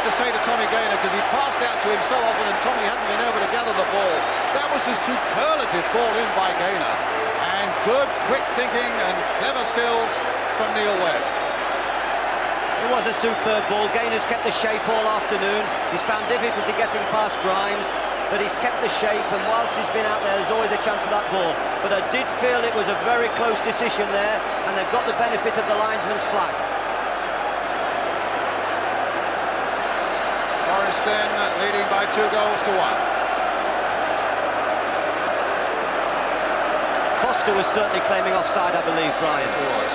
things to say to Tommy Gaynor, because he passed out to him so often and Tommy hadn't been able to gather the ball. That was a superlative ball in by Gaynor. And good, quick thinking and clever skills from Neil Webb. It was a superb ball. Gaynor's kept the shape all afternoon. He's found difficulty getting past Grimes, but he's kept the shape, and whilst he's been out there, there's always a chance of that ball. But I did feel it was a very close decision there, and they've got the benefit of the linesman's flag. Forest then leading by 2 goals to 1. Foster was certainly claiming offside, I believe, Brian. Yes, he was.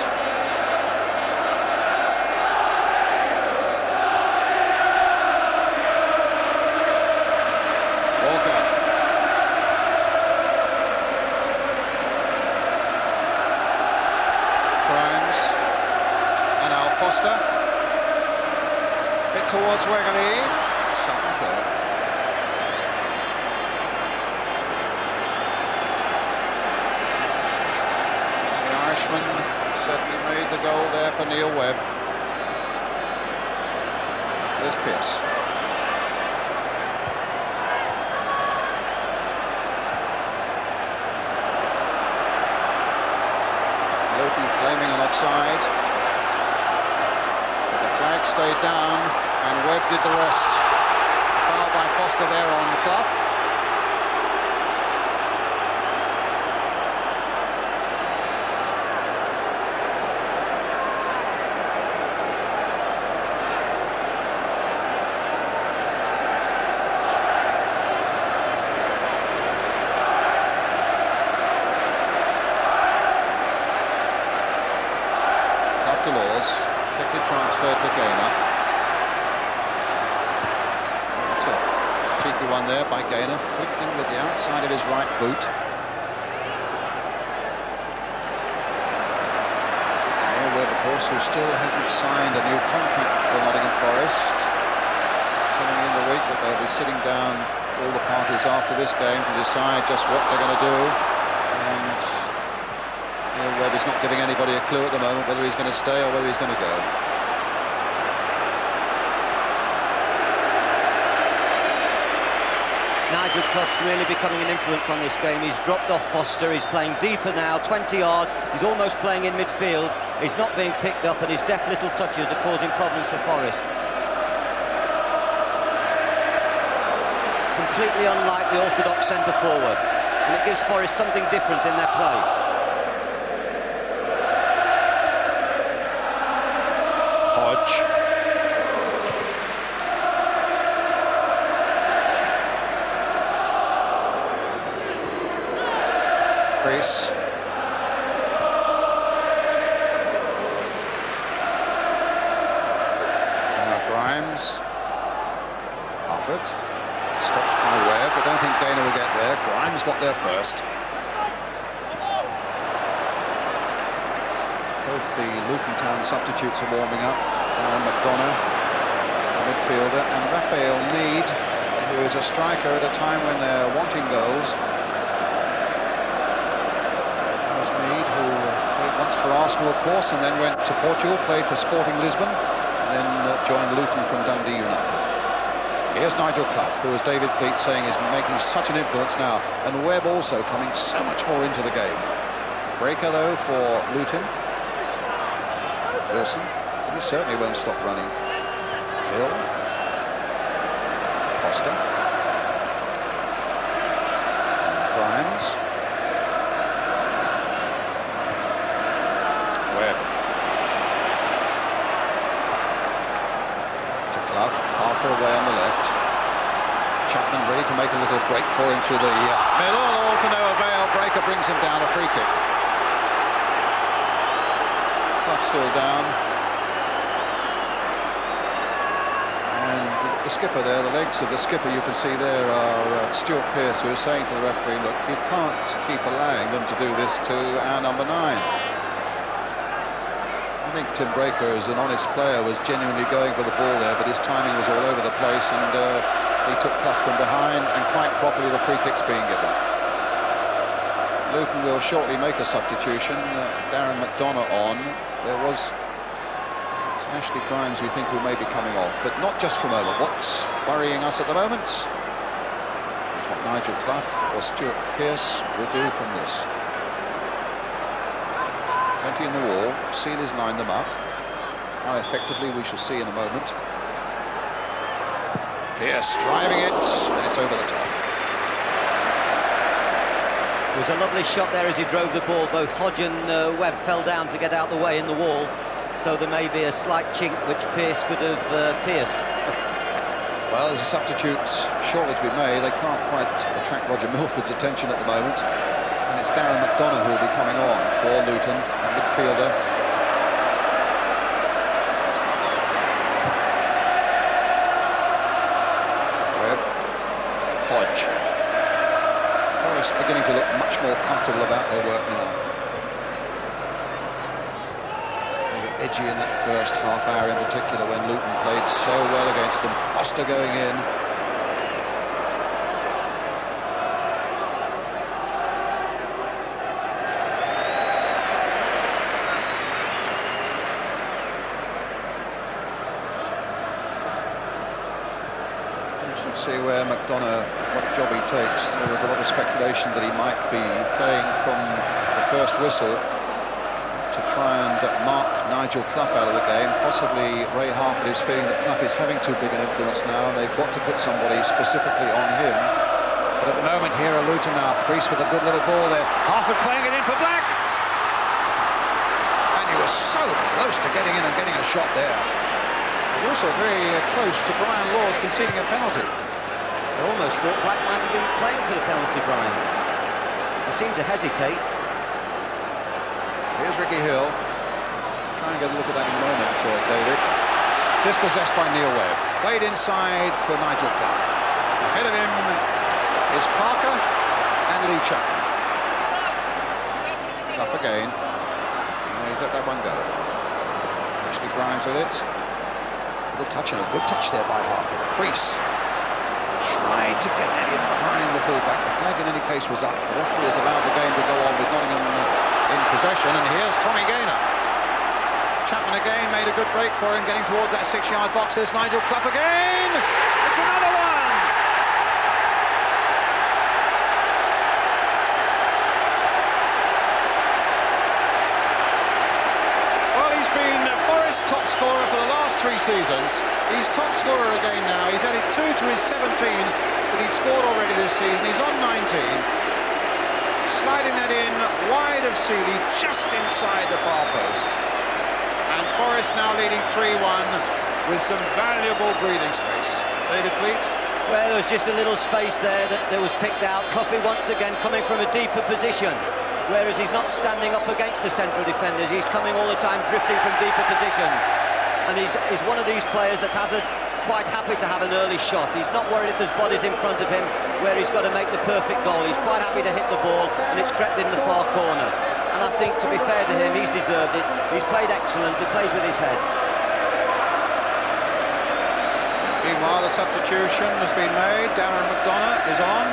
Walker. Grimes. And now Foster. Hit towards Wegerle. Something's there. Certainly made the goal there for Neil Webb. There's Pearce. Luton claiming an offside. But the flag stayed down and Webb did the rest. Foul by Foster there on Clough. Quickly transferred to Gaynor. That's a cheeky one there by Gaynor, flicked in with the outside of his right boot. Neil Webb, of course, who still hasn't signed a new contract for Nottingham Forest, telling me in the week that they'll be sitting down, all the parties after this game, to decide just what they're going to do. And Neil Webb is not giving anybody a clue at the moment whether he's going to stay or whether he's going to go. Nigel Clough's really becoming an influence on this game. He's dropped off Foster, he's playing deeper now, 20 yards, he's almost playing in midfield, he's not being picked up, and his deft little touches are causing problems for Forest. Completely unlike the orthodox centre-forward, and it gives Forest something different in their play. Crease. Now Grimes. Harford. Stopped by Webb, but don't think Gaynor will get there. Grimes got there first. Both the Luton Town substitutes are warming up. Darren McDonough, a midfielder, and Raphael Mead, who is a striker at a time when they're wanting goals. Mead, who played once for Arsenal, of course, and then went to Portugal, played for Sporting Lisbon, and then joined Luton from Dundee United. Here's Nigel Clough, who, as David Pleat saying, is making such an influence now, and Webb also coming so much more into the game. Breaker, though, for Luton. Wilson, he certainly won't stop running. Hill. Foster. Grimes. Webb. To Clough, Parker away on the left. Chapman ready to make a little break for him through the middle, all to no avail. Breaker brings him down, a free kick. Clough still down. And the skipper there, the legs of the skipper you can see there are Stuart Pearce, who is saying to the referee, look, you can't keep allowing them to do this to our number 9. I think Tim Breaker, as an honest player, was genuinely going for the ball there, but his timing was all over the place, and he took Clough from behind, and quite properly the free kick's being given. Luton will shortly make a substitution. Darren McDonough on. There was It's Ashley Grimes, we think, who may be coming off, but not just for a moment. What's worrying us at the moment is what Nigel Clough or Stuart Pearce will do from this. Plenty in the wall. Seal has lined them up. How effectively we shall see in a moment. Pearce driving it, and it's over the top. It was a lovely shot there as he drove the ball. Both Hodge and Webb fell down to get out the way in the wall, so there may be a slight chink which Pearce could have pierced. Well, there's a substitute shortly to be made. They can't quite attract Roger Milford's attention at the moment, and it's Darren McDonough who will be coming on for Luton, a midfielder. Webb, Hodge. Forest beginning to look much more comfortable about their work now. They were edgy in that first half hour in particular when Luton played so well against them. Foster going in. See where McDonough, what job he takes. There was a lot of speculation that he might be playing from the first whistle to try and mark Nigel Clough out of the game. Possibly Ray Harford is feeling that Clough is having too big an influence now, and they've got to put somebody specifically on him. But at the moment here are Luton now. Priest with a good little ball there. Harford playing it in for Black. And he was so close to getting in and getting a shot there. But also very close to Brian Laws conceding a penalty. I almost thought Black might have been playing for the penalty, Brian. He seemed to hesitate. Here's Ricky Hill. Try and get a look at that in a moment, David. Dispossessed by Neil Webb. Played inside for Nigel Clough. Ahead of him is Parker and Lee Chapman. Clough again. And he's let that one go. Ashley Grimes with it. Little touch and a good touch there by Harford. Priest tried to get that in behind the fullback. The flag in any case was up. The referee has allowed the game to go on with Nottingham in possession, and here's Tommy Gaynor. Chapman again made a good break for him, getting towards that 6-yard box. There's Nigel Clough again. It's another one. Well, he's been Forest's top scorer for the last 3 seasons. He's top scorer again now. He's added 2 to his 17 that he'd scored already this season. He's on 19. Sliding that in wide of Seeley, just inside the far post. And Forest now leading 3-1 with some valuable breathing space. David Fleet? Well, there was just a little space there that was picked out. Coffey once again coming from a deeper position, whereas he's not standing up against the central defenders. He's coming all the time, drifting from deeper positions. And he's one of these players that has quite happy to have an early shot. He's not worried if there's bodies in front of him where he's got to make the perfect goal. He's quite happy to hit the ball, and it's crept in the far corner. And I think, to be fair to him, he's deserved it. He's played excellent. He plays with his head. Meanwhile, the substitution has been made. Darren McDonough is on.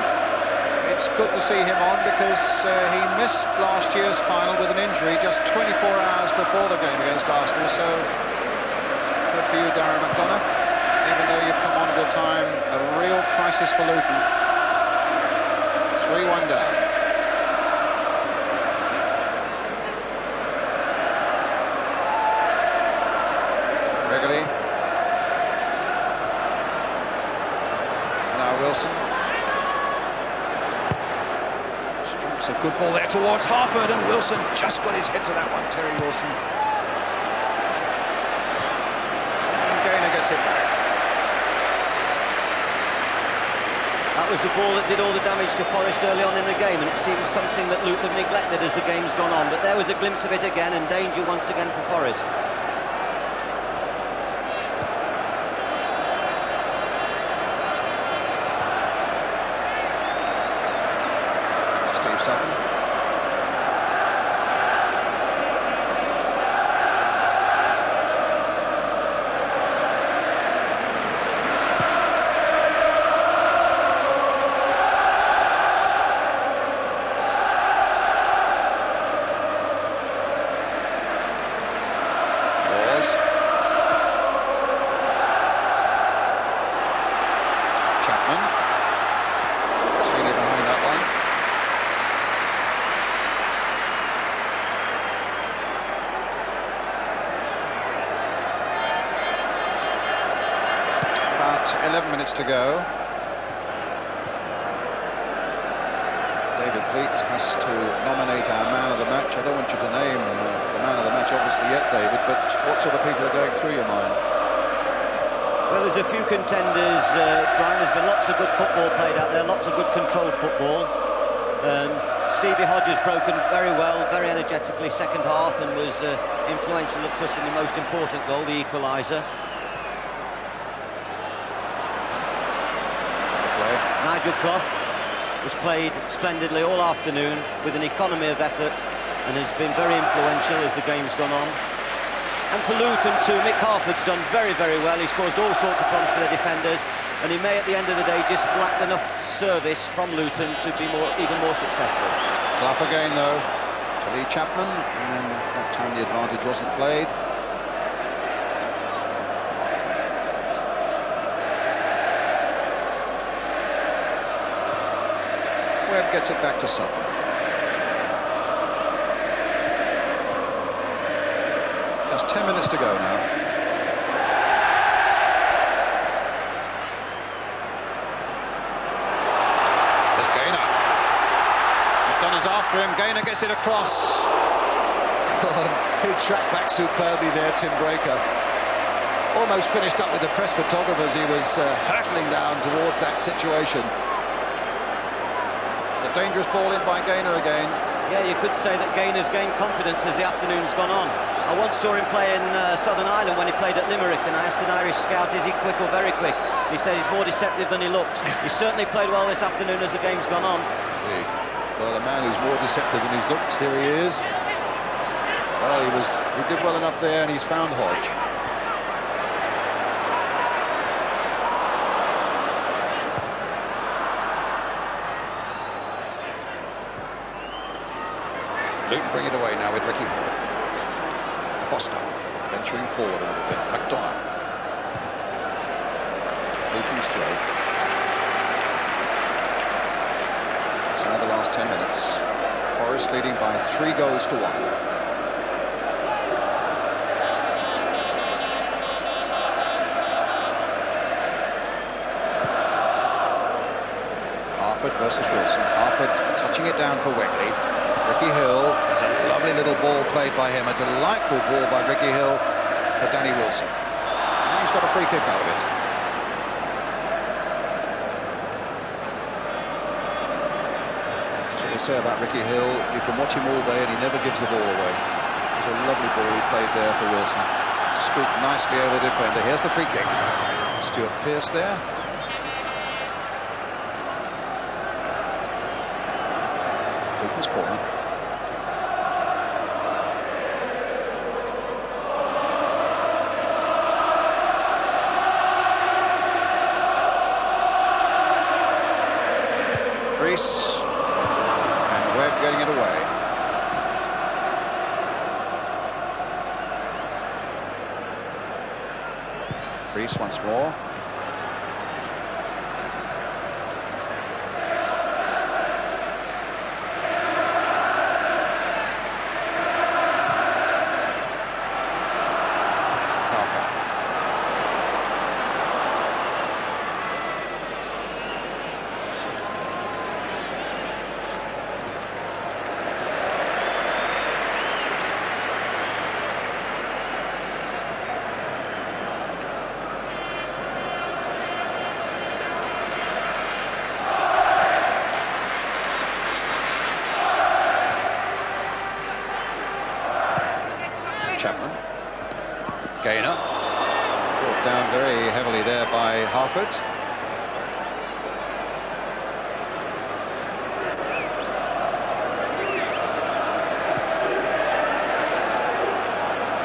It's good to see him on because he missed last year's final with an injury just 24 hours before the game against Arsenal. So good for you, Darren McDonough. Even though you've come on at a time of a real crisis for Luton. 3-1 down. Gregory. Now Wilson. Strikes a good ball there towards Harford, and Wilson just got his head to that one, Terry Wilson. And Gaynor gets it back. That was the ball that did all the damage to Forest early on in the game, and it seems something that Luton have neglected as the game's gone on. But there was a glimpse of it again, and danger once again for Forest. Steve Sutton. 11 minutes to go. David Pleat has to nominate our man of the match. I don't want you to name the man of the match, obviously, yet, David, but what sort of people are going through your mind? Well, there's a few contenders, Brian. There's been lots of good football played out there, lots of good controlled football. Stevie Hodges broken very well, very energetically second half, and was influential, of course, in the most important goal, the equaliser. Nigel Clough has played splendidly all afternoon with an economy of effort and has been very influential as the game's gone on. And for Luton too, Mick Harford's done very, very well. He's caused all sorts of problems for the defenders, and he may at the end of the day just lack enough service from Luton to be even more successful. Clough again though, to Lee Chapman, and that time the advantage wasn't played. Webb gets it back to Sutton. Just 10 minutes to go now. There's Gaynor. McDonough's after him. Gaynor gets it across. He tracked back superbly there, Tim Breaker. Almost finished up with the press photographers. He was hurtling down towards that situation. Dangerous ball in by Gaynor again. Yeah, you could say that Gaynor's gained confidence as the afternoon's gone on. I once saw him play in Southern Ireland when he played at Limerick, and I asked an Irish scout, is he quick or very quick? He said he's more deceptive than he looks. He's certainly played well this afternoon as the game's gone on. Well, the man who's more deceptive than he's looked, here he is. Well, he did well enough there, and he's found Hodge. Luton bring it away now with Ricky Hill. Foster venturing forward a little bit. McDonough. Luton's throw. Inside the last 10 minutes. Forest leading by 3 goals to 1. Harford versus Wilson. Harford touching it down for Wegley. Ricky Hill, it's a lovely little ball played by him, a delightful ball by Ricky Hill for Danny Wilson. And he's got a free kick out of it. That's what they say about Ricky Hill. You can watch him all day and he never gives the ball away. It's a lovely ball he played there for Wilson. Scooped nicely over the defender. Here's the free kick. Stuart Pearce there. Luton's corner. Reese and Webb getting it away. Reese once more. Chapman. Gaynor. Brought down very heavily there by Harford.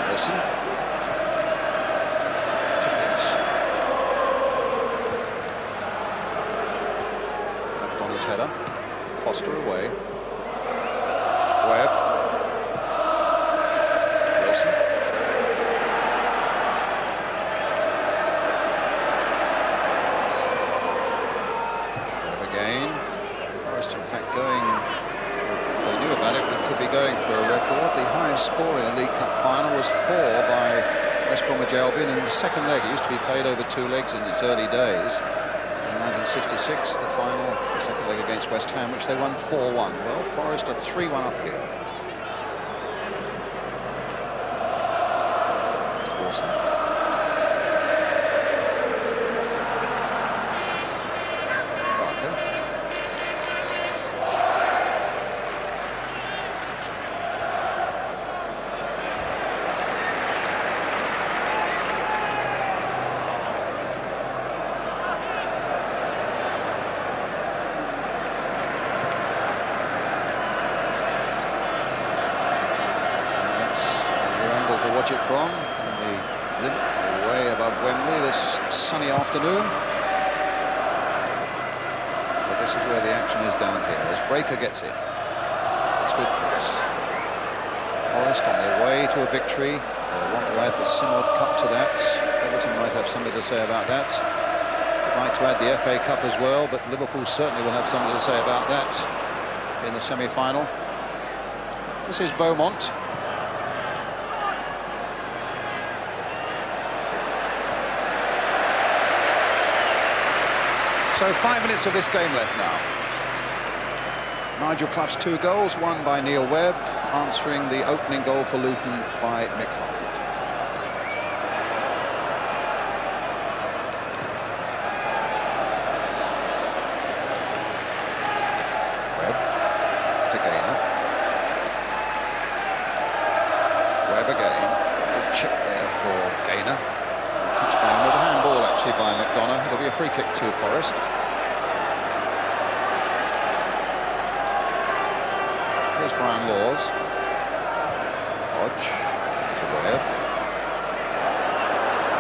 Wilson. To Pearce. McDonough's header. Foster away. Webb. Wilson. Webb again. Forest, in fact, going, if they knew about it, it could be going for a record. The highest score in a League Cup final was 4 by West Bromwich Albion in the second leg. It used to be played over 2 legs in its early days. In 1966, the final, the second leg against West Ham, which they won 4-1. Well, Forest are 3-1 up here. Wilson. Watch it from the blimp way above Wembley this sunny afternoon. Well, this is where the action is down here as Breaker gets it. It's with pace. Forest on their way to a victory. They'll want to add the Synod Cup to that. Everton might have something to say about that. They'd like to add the FA Cup as well, but Liverpool certainly will have something to say about that in the semi-final. This is Beaumont. So 5 minutes of this game left now. Nigel Clough's 2 goals, one by Neil Webb, answering the opening goal for Luton by Mick Harford. Webb to Gaynor. Webb again. Good chip there for Gaynor. Touched by him. There's a handball actually by McDonough. It'll be a free kick to Forest. Here's Brian Laws. Hodge to Webb.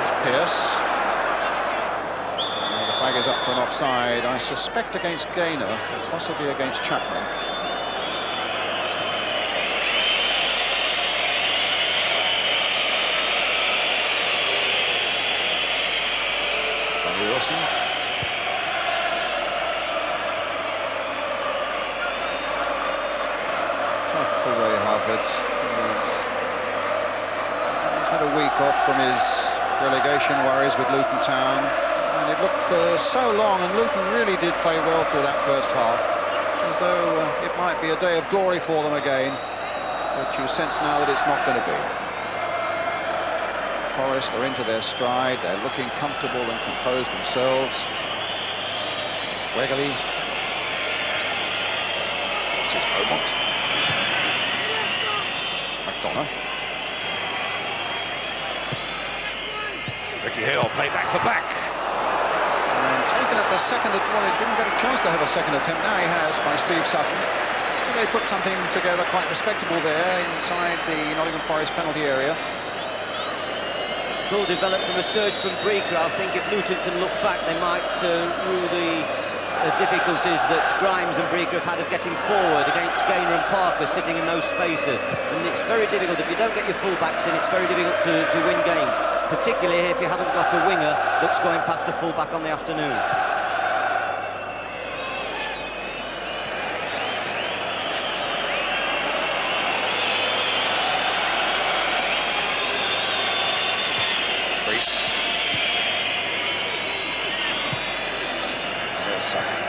It's Pearce. The flag is up for an offside, I suspect against Gaynor, but possibly against Chapman. Wilson. Tough for Ray Harford. He's had a week off from his relegation worries with Luton Town, and it looked for so long, and Luton really did play well through that first half, as though it might be a day of glory for them again, but you sense now that it's not going to be. Forest are into their stride, they're looking comfortable and composed themselves. It's Wegerle. This is Beaumont. McDonough. Ricky Hill, play back for back. And taken at the second attempt, well, it didn't get a chance to have a second attempt, now he has, by Steve Sutton. They put something together quite respectable there inside the Nottingham Forest penalty area. It all developed from a surge from Breaker. I think if Luton can look back, they might rule the difficulties that Grimes and Breaker have had of getting forward against Gaynor and Parker sitting in those spaces. And it's very difficult. If you don't get your full-backs in, it's very difficult to win games, particularly if you haven't got a winger that's going past the full-back on the afternoon. There's Sutton.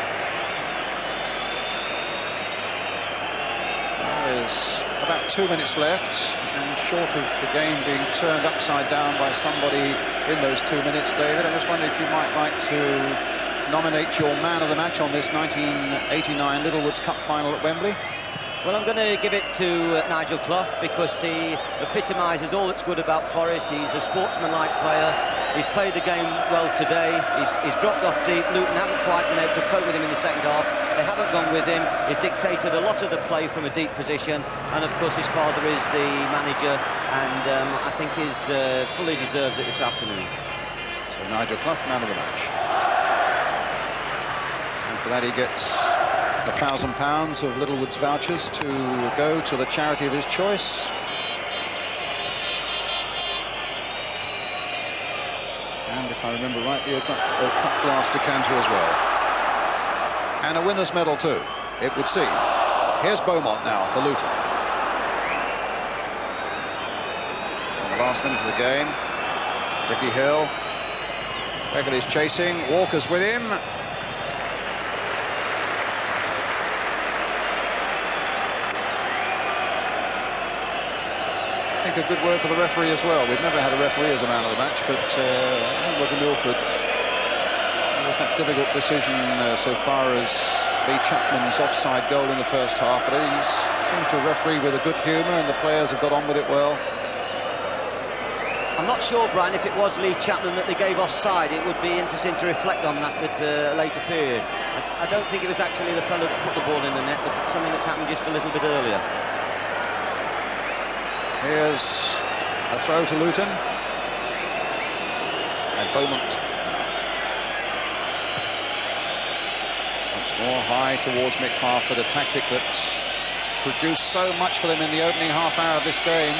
Well, there's about 2 minutes left, and short of the game being turned upside down by somebody in those 2 minutes, David, I just wonder if you might like to nominate your man of the match on this 1989 Littlewoods Cup final at Wembley. Well, I'm going to give it to Nigel Clough, because he epitomises all that's good about Forest. He's a sportsmanlike player. He's played the game well today. He's dropped off deep. Luton haven't quite been able to cope with him in the second half. They haven't gone with him. He's dictated a lot of the play from a deep position. And, of course, his father is the manager. And I think he fully deserves it this afternoon. So Nigel Clough, man of the match. And for that he gets £1,000 of Littlewoods vouchers to go to the charity of his choice. And if I remember rightly, a cut glass decanter as well. And a winner's medal too, it would seem. Here's Beaumont now for Luton. In the last minute of the game, Ricky Hill. Beckett is chasing. Walker's with him. I think a good word for the referee as well. We've never had a referee as a man of the match, but I think Roger Milford, it was that difficult decision so far as Lee Chapman's offside goal in the first half, but he seems to referee with a good humour and the players have got on with it well. I'm not sure, Brian, if it was Lee Chapman that they gave offside. It would be interesting to reflect on that at a later period. I don't think it was actually the fellow that put the ball in the net, but it's something that's happened just a little bit earlier. Here's a throw to Luton. And Beaumont. Once more high towards Mick Harford, a tactic that produced so much for them in the opening half hour of this game.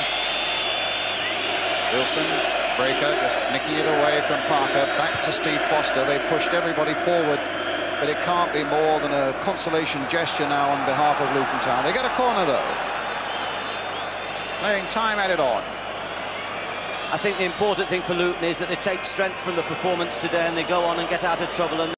Wilson, Breaker, just nicking it away from Parker, back to Steve Foster. They pushed everybody forward, but it can't be more than a consolation gesture now on behalf of Luton Town. They get a corner, though. Playing time added on. I think the important thing for Luton is that they take strength from the performance today and they go on and get out of trouble. And